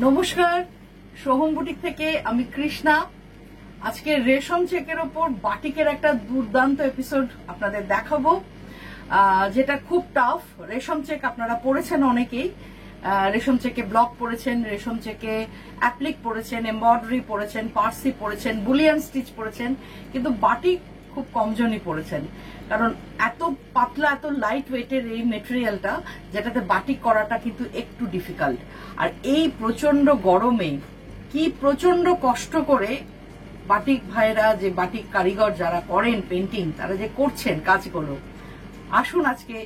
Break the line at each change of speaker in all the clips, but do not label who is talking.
নমস্কার, সোহম বুটিক থেকে আমি কৃষ্ণা। আজকে রেশম চেকের ওপর বাটিকের একটা দুর্দান্ত এপিসোড আপনাদের দেখাবো, যেটা খুব টাফ। রেশম চেক আপনারা পড়েছেন অনেকেই, রেশম চেকে ব্লক পড়েছেন, রেশম চেকে অ্যাপ্লিক পড়েছেন, এমব্রয়ডারি পড়েছেন, পার্সি পড়েছেন, বুলিয়ান স্টিচ পড়েছেন, কিন্তু বাটিক খুব কমজনই পড়েছেন। কারণ এত পাতলা, এত লাইট ওয়েটের এই মেটেরিয়ালটা, যেটাতে বাটিক করাটা কিন্তু একটু ডিফিকাল্ট। আর এই প্রচন্ড গরমে কি প্রচন্ড কষ্ট করে বাটিক ভাইরা, যে বাটিক কারিগর যারা করেন পেন্টিং, তারা যে করছেন কাজগুলো, আসুন আজকে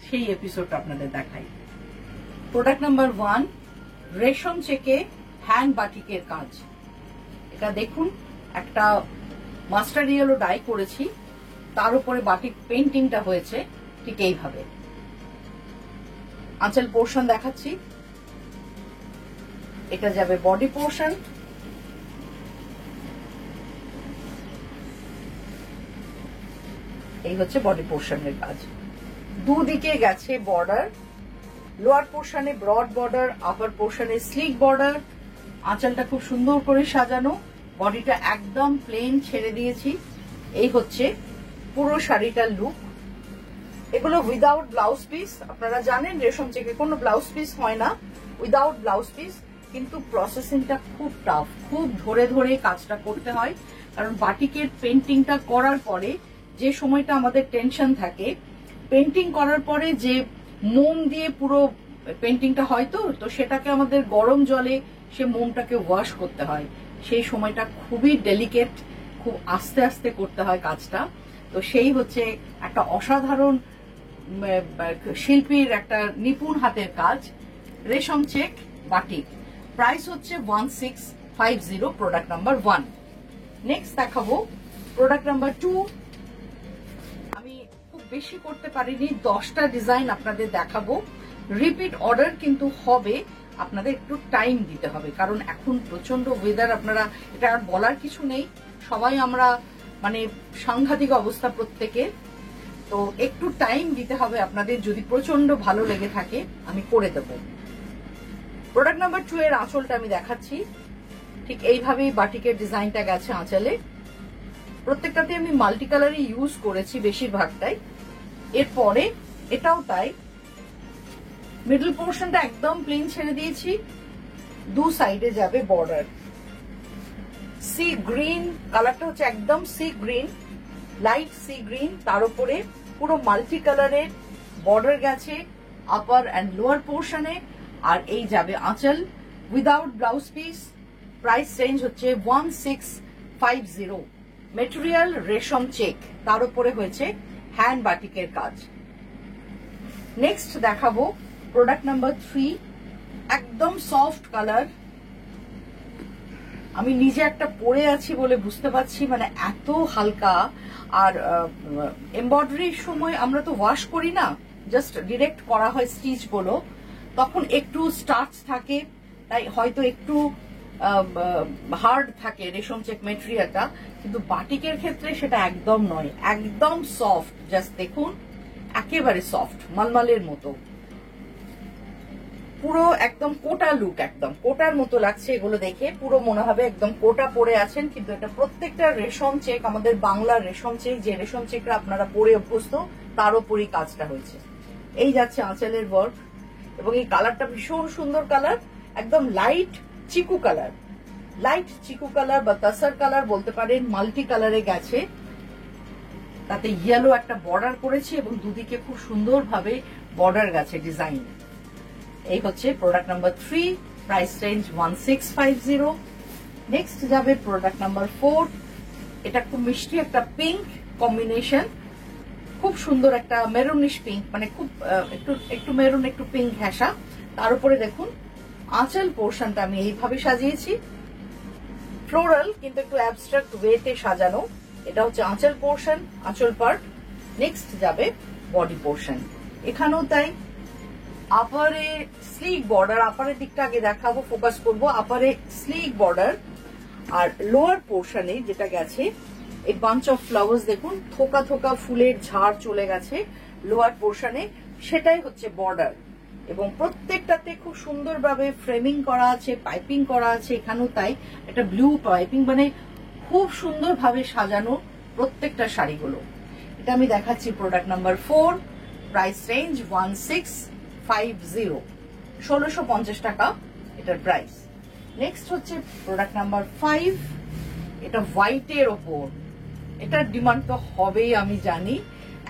সেই এপিসোডটা আপনাদের দেখাই। প্রোডাক্ট নাম্বার 1, রেশম চেকে হ্যান্ড বাটিকের কাজ। এটা দেখুন, একটা মাস্টার ইয়েলো ডাই করেছি, তার উপরে বাটিক পেন্টিংটা হয়েছে ঠিক এইভাবে। আঁচল পোর্শন দেখাচ্ছি, এটা যাবে বডি পোর্শন। এই হচ্ছে বডি পোর্শনের কাজ। দুদিকে গেছে বর্ডার, লোয়ার পোর্শনে ব্রড বর্ডার, আপার পোর্শনে স্লিক বর্ডার। আঁচলটা খুব সুন্দর করে সাজানো, বডিটা একদম প্লেন ছেড়ে দিয়েছি। এই হচ্ছে পুরো শাড়িটার লুক। এগুলো উইদাউট ব্লাউজ পিস। আপনারা জানেন রেশম চেকে কোনো ব্লাউজ পিস হয় না, উইদাউট ব্লাউজ পিস। কিন্তু প্রসেসিংটা খুব টাফ, খুব ধরে ধরে কাজটা করতে হয়। কারণ বাটিকের পেন্টিংটা করার পরে যে সময়টা আমাদের টেনশন থাকে, পেন্টিং করার পরে যে মোম দিয়ে পুরো পেন্টিংটা হয়, তো সেটাকে আমাদের গরম জলে সে মোমটাকে ওয়াশ করতে হয়। সেই সময়টা খুবই ডেলিকেট, খুব আস্তে আস্তে করতে হয় কাজটা। তো সেই হচ্ছে একটা অসাধারণ শিল্পীর একটা নিপুণ হাতের কাজ, রেশম চেক বাটিক। প্রাইস হচ্ছে 1650, প্রোডাক্ট নাম্বার 1। নেক্সট দেখাবো প্রোডাক্ট নাম্বার 2। আমি খুব বেশি করতে পারিনি, 10টা ডিজাইন আপনাদের দেখাবো। রিপিট অর্ডার কিন্তু হবে, আপনাদের একটু টাইম দিতে হবে। কারণ এখন প্রচন্ড ওয়েদার, আপনারা এটা আর বলার কিছু নেই, সবাই আমরা মানে সাংঘাতিক অবস্থা প্রত্যেকের। তো একটু টাইম দিতে হবে আপনাদের। যদি প্রচন্ড ভালো লেগে থাকে আমি করে দেব। প্রোডাক্ট নাম্বার 2 এর আঁচলটা আমি দেখাচ্ছি। ঠিক এইভাবেই বাটিকের ডিজাইনটা গেছে আঁচলে। প্রত্যেকটাতে আমি মাল্টি কালারই ইউজ করেছি বেশিরভাগটাই। এরপরে এটাও তাই, মিডল পোর্শনটা একদম প্লেন ছেড়ে দিয়েছি, দু সাইডে যাবে বর্ডার। সি গ্রিন কালারটা হচ্ছে একদম sea green, light sea green, তার উপরে পুরো মাল্টি কালারের বর্ডার গেছে আপার অ্যান্ড লোয়ার পোর্শনে। আর এই যাবে আঁচল without blouse piece. Price range হচ্ছে 1650। মেটেরিয়াল রেশম চেক, তার উপরে হয়েছে হ্যান্ড বাটিকের কাজ। নেক্সট দেখাবো প্রোডাক্ট নাম্বার 3, একদম সফট কালার। আমি নিজে একটা পরে আছি বলে বুঝতে পারছি, মানে এত হালকা। আর এমব্রয়ডারির সময় আমরা তো ওয়াশ করি না, জাস্ট ডিরেক্ট করা হয় স্টিচ বলো, তখন একটু স্টার্চ থাকে, তাই হয়তো একটু হার্ড থাকে রেশম চেক মেটেরিয়ালটা। কিন্তু বাটিকের ক্ষেত্রে সেটা একদম নয়, একদম সফট। জাস্ট দেখুন, একেবারে সফট, মালমালের মতো, পুরো একদম কোটা লুক, একদম কোটার মতো লাগছে। এগুলো দেখে পুরো মনে হবে একদম কোটা পরে আছেন। কিন্তু এটা প্রত্যেকটা রেশম চেক, আমাদের বাংলার রেশম চেক, যে রেশম চেকরা আপনারা পরে অভ্যস্ত, তার উপরই কাজটা হয়েছে। এই যাচ্ছে আঁচলের ওয়ার্ক, এবং এই কালারটা ভীষণ সুন্দর কালার, একদম লাইট চিকু কালার, লাইট চিকু কালার বা তাসার কালার বলতে পারেন। মাল্টি কালারে গেছে, তাতে ইয়েলো একটা বর্ডার করেছি এবং দুদিকে খুব সুন্দরভাবে বর্ডার গেছে ডিজাইন। এই হচ্ছে product number 3, price range 1650। Next যাবে প্রোডাক্ট নাম্বার 4। এটা খুব মিষ্টি একটা পিঙ্ক কম্বিনেশন, খুব সুন্দর একটা মেরুনিশ পিঙ্ক, মানে খুব একটু মেরুন একটু পিঙ্ক ঘেঁষা। তার উপরে দেখুন আঁচল পোর্শনটা আমি এইভাবে সাজিয়েছি, ফ্লোরাল কিন্তু একটু অ্যাবস্ট্রাক্ট ওয়েতে সাজানো। এটা হচ্ছে আঁচল পোর্শন, আঁচল পার্ট। নেক্সট যাবে বডি পোর্শন, এখানেও তাই। আপারে স্লিক বর্ডার, আপারের দিকটা আগে দেখাবো, ফোকাস করব। আপারে স্লিক বর্ডার, আর লোয়ার পোর্শনে যেটা গেছে এই বাঞ্চ অফ ফ্লাওয়ার্স, দেখুন থোকা থোকা ফুলের ঝাড় চলে গেছে লোয়ার পোর্শনে, সেটাই হচ্ছে বর্ডার। এবং প্রত্যেকটাতে খুব সুন্দরভাবে ফ্রেমিং করা আছে, পাইপিং করা আছে, এখানেও তাই একটা ব্লু পাইপিং, মানে খুব সুন্দরভাবে সাজানো প্রত্যেকটা শাড়িগুলো। এটা আমি দেখাচ্ছি প্রোডাক্ট নাম্বার 4, প্রাইস রেঞ্জ 1650, 1650 টাকা এটার প্রাইস। নেক্সট হচ্ছে প্রোডাক্ট নাম্বার 5, এটা হোয়াইটের ওপর, এটার ডিমান্ড তো হবেই আমি জানি,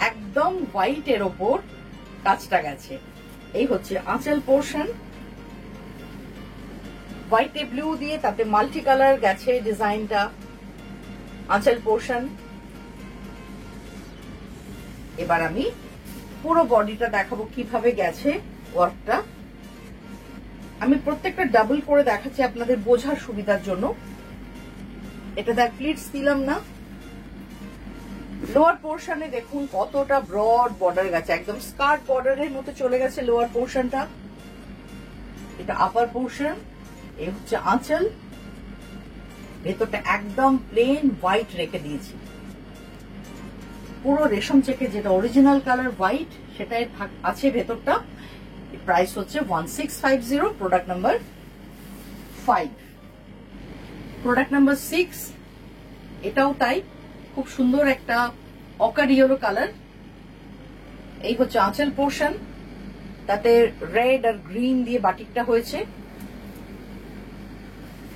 একদম হোয়াইটের ওপর কাজটা গেছে। এই হচ্ছে আঁচল পোর্শন, হোয়াইটে ব্লু দিয়ে তাতে মাল্টি কালার গেছে ডিজাইনটা, আঁচল পোর্শন। এবার আমি পুরো বডিটা দেখাবো কিভাবে গেছে ওয়ার্কটা। আমি প্রত্যেকটা ডাবল করে দেখাচ্ছি আপনাদের বোঝার সুবিধার জন্য। এটা দেখ প্লিটস দিলাম না। লোয়ার পোর্শনে দেখুন কতটা ব্রড বর্ডার গেছে, একদম স্কার্ট বর্ডারের মতো চলে গেছে লোয়ার পোর্শনটা। এটা আপার পোর্শন, এই হচ্ছে আঁচল, ভেতরটা একদম প্লেন হোয়াইট রেখে দিয়েছি, পুরো রেশম চেকে যেটা অরিজিনাল কালার হোয়াইট সেটাই আছে ভেতরটা। প্রাইস হচ্ছে 1650, প্রোডাক্ট নাম্বার 5। প্রোডাক্ট নাম্বার 6, এটাও তাই, খুব সুন্দর একটা অকার ইয়েলো কালার। এই হচ্ছে আঁচল পোর্শন, তাতে রেড আর গ্রিন দিয়ে বাটিকটা হয়েছে,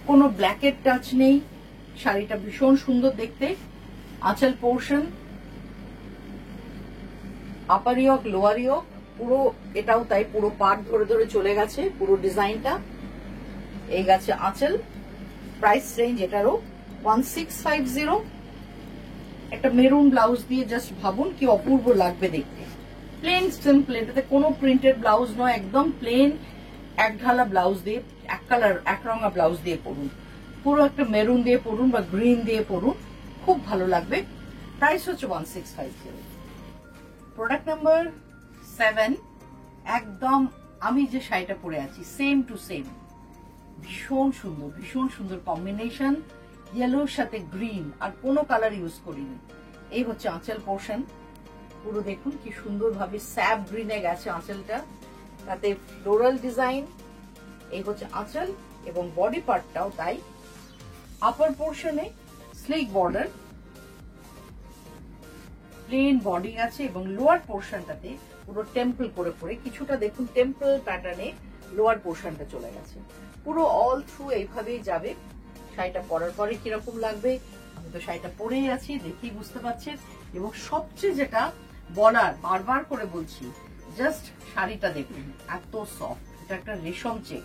কোনো ব্ল্যাকের টাচ নেই, শাড়িটা ভীষণ সুন্দর দেখতে। আঁচল পোর্শন, আপার ইয়ক লোয়ার ইয়ক পুরো এটাও তাই, পুরো পার্ট ধরে ধরে চলে গেছে পুরো ডিজাইনটা। এই গেছে আঁচল, প্রাইস রেঞ্জ এটারও 1650। একটা মেরুন ব্লাউজ দিয়ে জাস্ট ভাবুন কি অপূর্ব লাগবে দেখতে, প্লেন সিম্পল, এটাতে কোনো প্রিন্টেড ব্লাউজ নয়, একদম প্লেন এক ঢালা ব্লাউজ দিয়ে, এক কালার এক রঙা ব্লাউজ দিয়ে পরুন, পুরো একটা মেরুন দিয়ে পরুন বা গ্রিন দিয়ে পরুন, খুব ভালো লাগবে। প্রাইস হচ্ছে 1650। প্রোডাক্ট নাম্বার 7, একদম আমি যে শাড়িটা পরে আছি সেম টু সেম, ভীষণ সুন্দর, ভীষণ সুন্দর কম্বিনেশন, ইয়েলোর সাথে গ্রিন, আর কোনো কালার ইউজ করিনি। এই হচ্ছে আঁচল পোর্শন, পুরো দেখুন কি সুন্দরভাবে স্যাপ গ্রিনে গেছে আঁচলটা, তাতে ফ্লোরাল ডিজাইন। এই হচ্ছে আঁচল এবং বডি পার্টটাও তাই, আপার পোর্শনে স্লিক বর্ডার, প্লেন বডি আছে, এবং লোয়ার পোর্শনটাতে পুরো টেম্পল করে পরে কিছুটা দেখুন টেম্পল প্যাটার্নে লোয়ার পোর্শনটা চলে গেছে, পুরো অল থ্রু এইভাবেই যাবে। শাড়িটা পরার পরে কিরকম লাগবে, আমি তো শাড়িটা পরেই আছি, দেখেই বুঝতে পারছেন। এবং সবচেয়ে যেটা বলার, বারবার করে বলছি, জাস্ট শাড়িটা দেখুন এত সফট, এটা একটা রেশম চেক,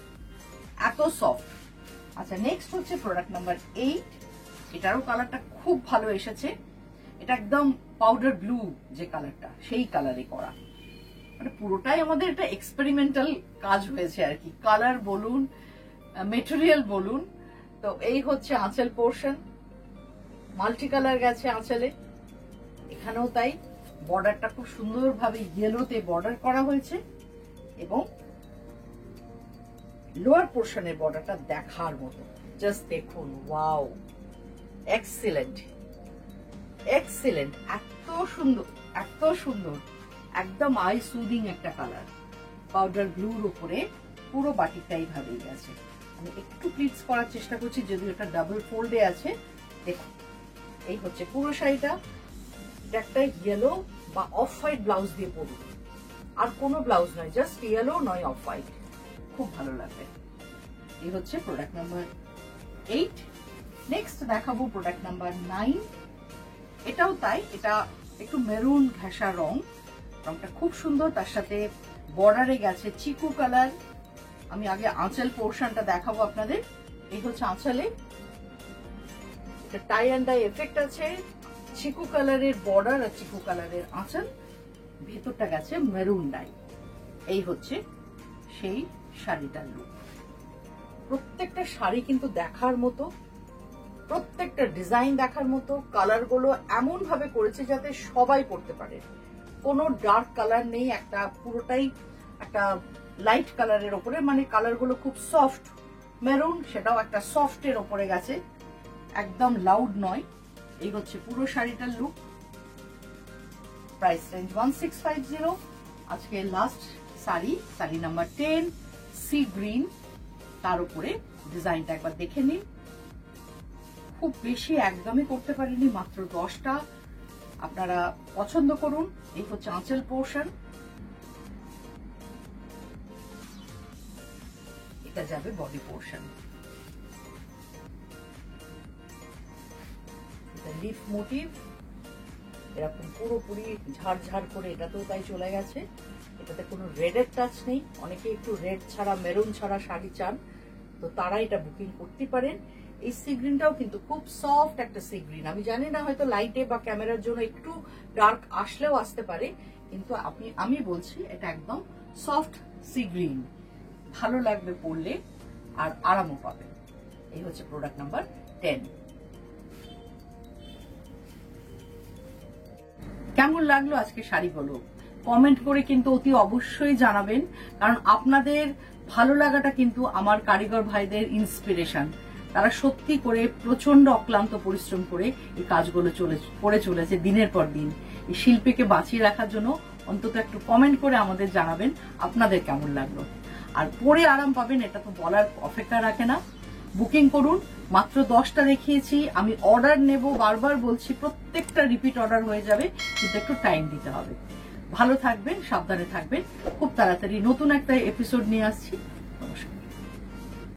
এত সফট। আচ্ছা, নেক্সট হচ্ছে প্রোডাক্ট নাম্বার 8, এটারও কালারটা খুব ভালো এসেছে, এটা একদম পাউডার ব্লু যে কালারটা সেই কালারে করা, মানে পুরোটাই আমাদের একটা এক্সপেরিমেন্টাল কাজ হয়েছে আর কি, কালার বলুন মেটেরিয়াল বলুন। তো এই হচ্ছে আঁচল পোর্শন, মাল্টি কালার গেছে আঁচলে, এখানেও তাই, বর্ডারটা খুব সুন্দরভাবে ইয়েলোতে বর্ডার করা হয়েছে, এবং লোয়ার পোর্শনের বর্ডারটা দেখার মতো, জাস্ট দেখুন, ওয়াও, এক্সিলেন্ট, এক্সিলেন্ট, এত সুন্দর, এত সুন্দর, একদম আই সুদিং একটা কালার, পাউডার ব্লুর উপরে পুরো বাটিকটা এইভাবেই গেছে। আমি একটু প্লিটস করার চেষ্টা করছি, যদিও এটা ডাবল ফোল্ডে আছে, দেখুন। এই হচ্ছে পুরো শাড়িটা, এটা একটা ইয়েলো বা অফ হোয়াইট ব্লাউজ দিয়ে পরুন, আর কোনো ব্লাউজ নয়, জাস্ট ইয়েলো নয় অফ হোয়াইট, খুব ভালো লাগবে। এই হচ্ছে প্রোডাক্ট নাম্বার 8। নেক্সট দেখাবো প্রোডাক্ট নাম্বার 9, এটাও তাই, এটা একটু মেরুন ঘেঁষা রং, রংটা খুব সুন্দর, তার সাথে বর্ডারে গেছে চিকু কালার। আমি আগে আঁচল পোর্শনটা দেখাবো আপনাদের। এই হচ্ছে আঁচলে, এটা টাই অ্যান্ড ডাই এফেক্ট আছে, চিকু কালারের বর্ডার আর চিকু কালারের আঁচল, ভেতরটা গেছে মেরুন ডাই। এই হচ্ছে সেই শাড়িটার লুক। প্রত্যেকটা শাড়ি কিন্তু দেখার মতো, প্রত্যেকটা ডিজাইন দেখার মতো, কালারগুলো এমন ভাবে করেছে যাতে সবাই পরতে পারে, কোনো ডার্ক কালার নেই, একটা পুরোটাই একটা লাইট কালারের ওপরে, মানে কালারগুলো খুব সফট, মেরুন সেটাও একটা সফটের ওপরে গেছে, একদম লাউড নয়। এই হচ্ছে পুরো শাড়িটার লুক, প্রাইস রেঞ্জ 1650। আজকে last sari, sari number 10, sea green, তার উপরে ডিজাইনটা একবার দেখে নিন। খুব বেশি একদমই করতে পারিনি, মাত্র 10টা, আপনারা পছন্দ করুন। এই হচ্ছে আঁচল পোর্শন, এটা যাবে বডি পোর্শন। লিফ মোটিভ, এরকম পুরোপুরি ঝাড় করে এটাতেও তাই চলে গেছে। এটাতে কোনো রেডের টাচ নেই, অনেকে একটু রেড ছাড়া মেরুন ছাড়া শাড়ি চান, তো তারা এটা বুকিং করতে পারেন। এই সি গ্রিনটাও কিন্তু খুব সফট একটা সি গ্রিন। আমি জানি না হয়তো লাইটে বা ক্যামেরার জন্য একটু ডার্ক আসলেও আসতে পারে, কিন্তু আমি বলছি এটা একদম সফট সি গ্রিন, ভালো লাগবে পরলে আর আরামও পাবেন। এই হচ্ছে প্রোডাক্ট নাম্বার 10। কেমন লাগলো আজকে শাড়িগুলো কমেন্ট করে কিন্তু অতি অবশ্যই জানাবেন, কারণ আপনাদের ভালো লাগাটা কিন্তু আমার কারিগর ভাইদের ইন্সপিরেশন। তারা সত্যি করে প্রচন্ড অক্লান্ত পরিশ্রম করে এই কাজগুলো করে চলেছে দিনের পর দিন। এই শিল্পীকে বাঁচিয়ে রাখার জন্য অন্তত একটু কমেন্ট করে আমাদের জানাবেন আপনাদের কেমন লাগলো। আর পরে আরাম পাবেন এটা তো বলার অপেক্ষা রাখে না। বুকিং করুন, মাত্র 10টা দেখিয়েছি, আমি অর্ডার নেব, বারবার বলছি, প্রত্যেকটা রিপিট অর্ডার হয়ে যাবে, কিন্তু একটু টাইম দিতে হবে। ভালো থাকবেন, সাবধানে থাকবেন, খুব তাড়াতাড়ি নতুন একটা এপিসোড নিয়ে আসছি।